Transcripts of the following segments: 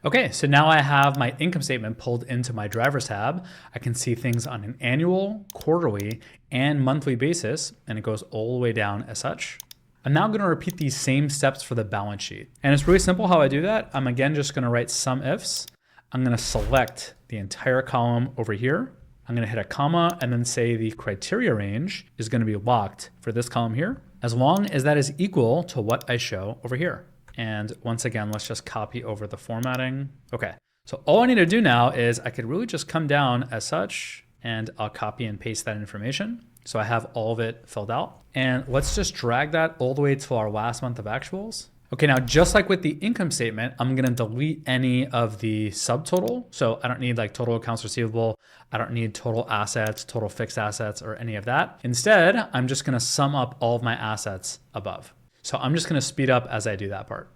Okay, so now I have my income statement pulled into my drivers tab. I can see things on an annual, quarterly, and monthly basis, and it goes all the way down as such. I'm now gonna repeat these same steps for the balance sheet. And it's really simple how I do that. I'm again just gonna write sum ifs. I'm gonna select the entire column over here. I'm gonna hit a comma and then say the criteria range is gonna be locked for this column here, as long as that is equal to what I show over here. And once again, let's just copy over the formatting. Okay, so all I need to do now is I could really just come down as such and I'll copy and paste that information. So I have all of it filled out. And let's just drag that all the way to our last month of actuals. Okay, now just like with the income statement, I'm gonna delete any of the subtotal. So I don't need like total accounts receivable. I don't need total assets, total fixed assets, or any of that. Instead, I'm just gonna sum up all of my assets above. So I'm just gonna speed up as I do that part.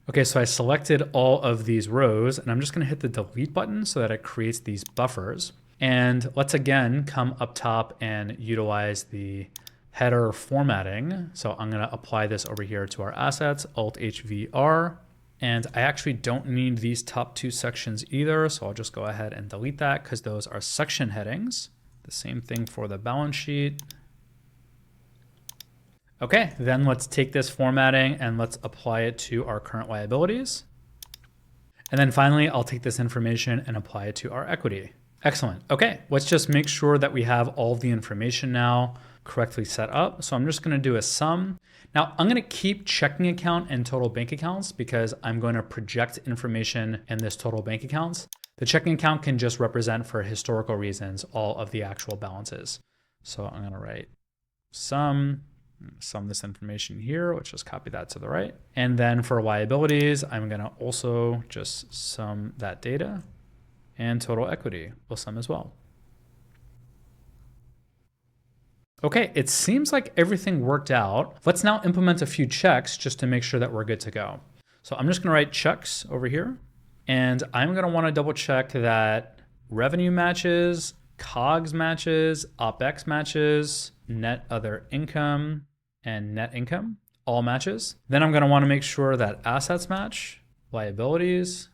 Okay, so I selected all of these rows and I'm just gonna hit the delete button so that it creates these buffers. And let's again come up top and utilize the header formatting. So I'm gonna apply this over here to our assets, Alt-HVR. And I actually don't need these top two sections either. So I'll just go ahead and delete that because those are section headings. The same thing for the balance sheet. Okay, then let's take this formatting and let's apply it to our current liabilities. And then finally, I'll take this information and apply it to our equity. Excellent. Okay, let's just make sure that we have all the information now correctly set up. So I'm just gonna do a sum. Now I'm gonna keep checking account and total bank accounts because I'm going to project information in this total bank accounts. The checking account can just represent for historical reasons all of the actual balances. So I'm gonna write sum this information here. Let's just copy that to the right. And then for liabilities, I'm gonna also just sum that data, and total equity will sum as well. Okay, it seems like everything worked out. Let's now implement a few checks just to make sure that we're good to go. So I'm just gonna write checks over here, and I'm gonna wanna double check that revenue matches, COGS matches, OPEX matches, net other income, and net income all matches. Then I'm gonna wanna make sure that assets match, liabilities,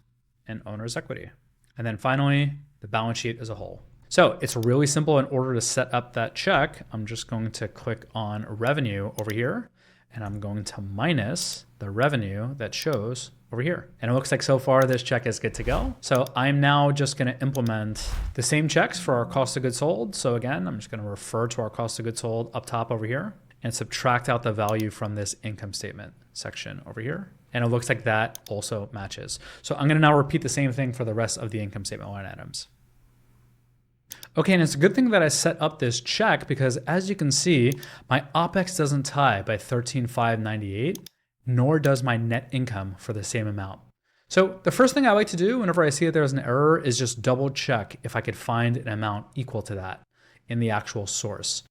and owner's equity. And then finally, the balance sheet as a whole. So it's really simple. In order to set up that check, I'm just going to click on revenue over here, and I'm going to minus the revenue that shows over here. And it looks like so far this check is good to go. So I'm now just gonna implement the same checks for our cost of goods sold. So again, I'm just gonna refer to our cost of goods sold up top over here and subtract out the value from this income statement section over here. And it looks like that also matches. So I'm gonna now repeat the same thing for the rest of the income statement line items. Okay, and it's a good thing that I set up this check because as you can see, my OPEX doesn't tie by 13,598, nor does my net income for the same amount. So the first thing I like to do whenever I see that there's an error is just double check if I could find an amount equal to that in the actual source.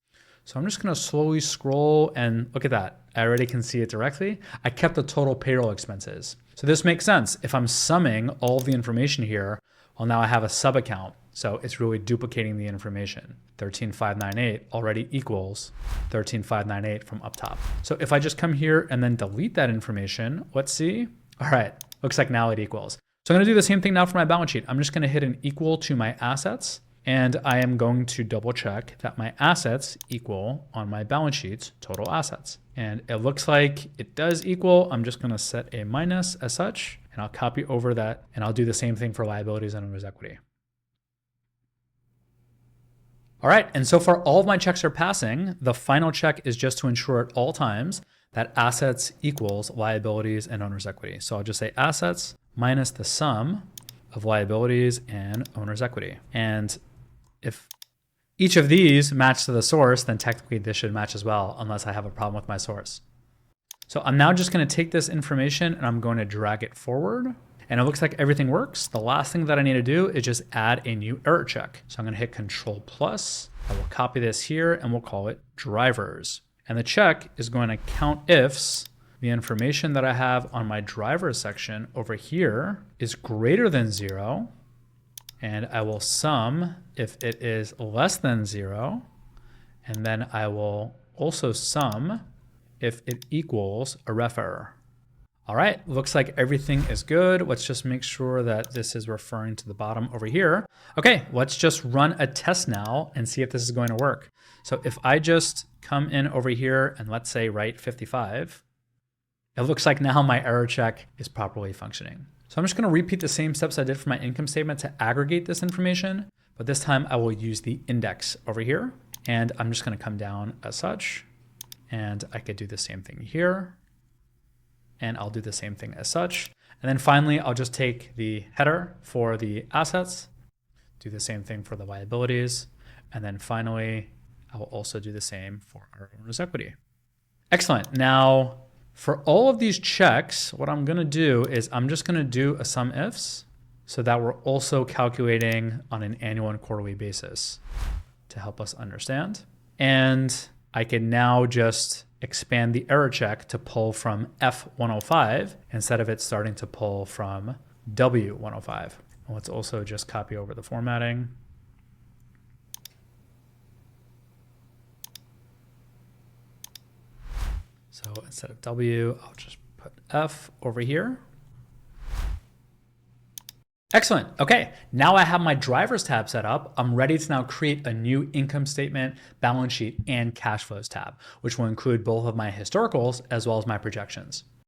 So I'm just gonna slowly scroll and look at that. I already can see it directly. I kept the total payroll expenses. So this makes sense. If I'm summing all the information here, well, now I have a sub account. So it's really duplicating the information. 13,598 already equals 13,598 from up top. So if I just come here and then delete that information, let's see. All right, looks like now it equals. So I'm gonna do the same thing now for my balance sheet. I'm just gonna hit an equal to my assets, and I am going to double check that my assets equal on my balance sheet's total assets. And it looks like it does equal. I'm just gonna set a minus as such, and I'll copy over that, and I'll do the same thing for liabilities and owner's equity. All right, and so far all of my checks are passing. The final check is just to ensure at all times that assets equals liabilities and owner's equity. So I'll just say assets minus the sum of liabilities and owner's equity. And if each of these match to the source, then technically this should match as well, unless I have a problem with my source. So I'm now just gonna take this information and I'm going to drag it forward. And it looks like everything works. The last thing that I need to do is just add a new error check. So I'm gonna hit Control+. I will copy this here and we'll call it drivers. And the check is going to count ifs the information that I have on my drivers section over here is greater than 0. And I will sum if it is less than 0. And then I will also sum if it equals a ref error. All right, looks like everything is good. Let's just make sure that this is referring to the bottom over here. Okay, let's just run a test now and see if this is going to work. So if I just come in over here and let's say write 55, it looks like now my error check is properly functioning. So I'm just gonna repeat the same steps I did for my income statement to aggregate this information, but this time I will use the index over here. And I'm just gonna come down as such, and I could do the same thing here. And I'll do the same thing as such. And then finally, I'll just take the header for the assets, do the same thing for the liabilities. And then finally, I will also do the same for our owner's equity. Excellent. Now, for all of these checks, what I'm gonna do is I'm just gonna do a sum ifs so that we're also calculating on an annual and quarterly basis to help us understand. And I can now just expand the error check to pull from F105 instead of it starting to pull from W105. And let's also just copy over the formatting. So instead of W, I'll just put F over here. Excellent. Okay, now I have my drivers tab set up. I'm ready to now create a new income statement, balance sheet, and cash flows tab, which will include both of my historicals as well as my projections.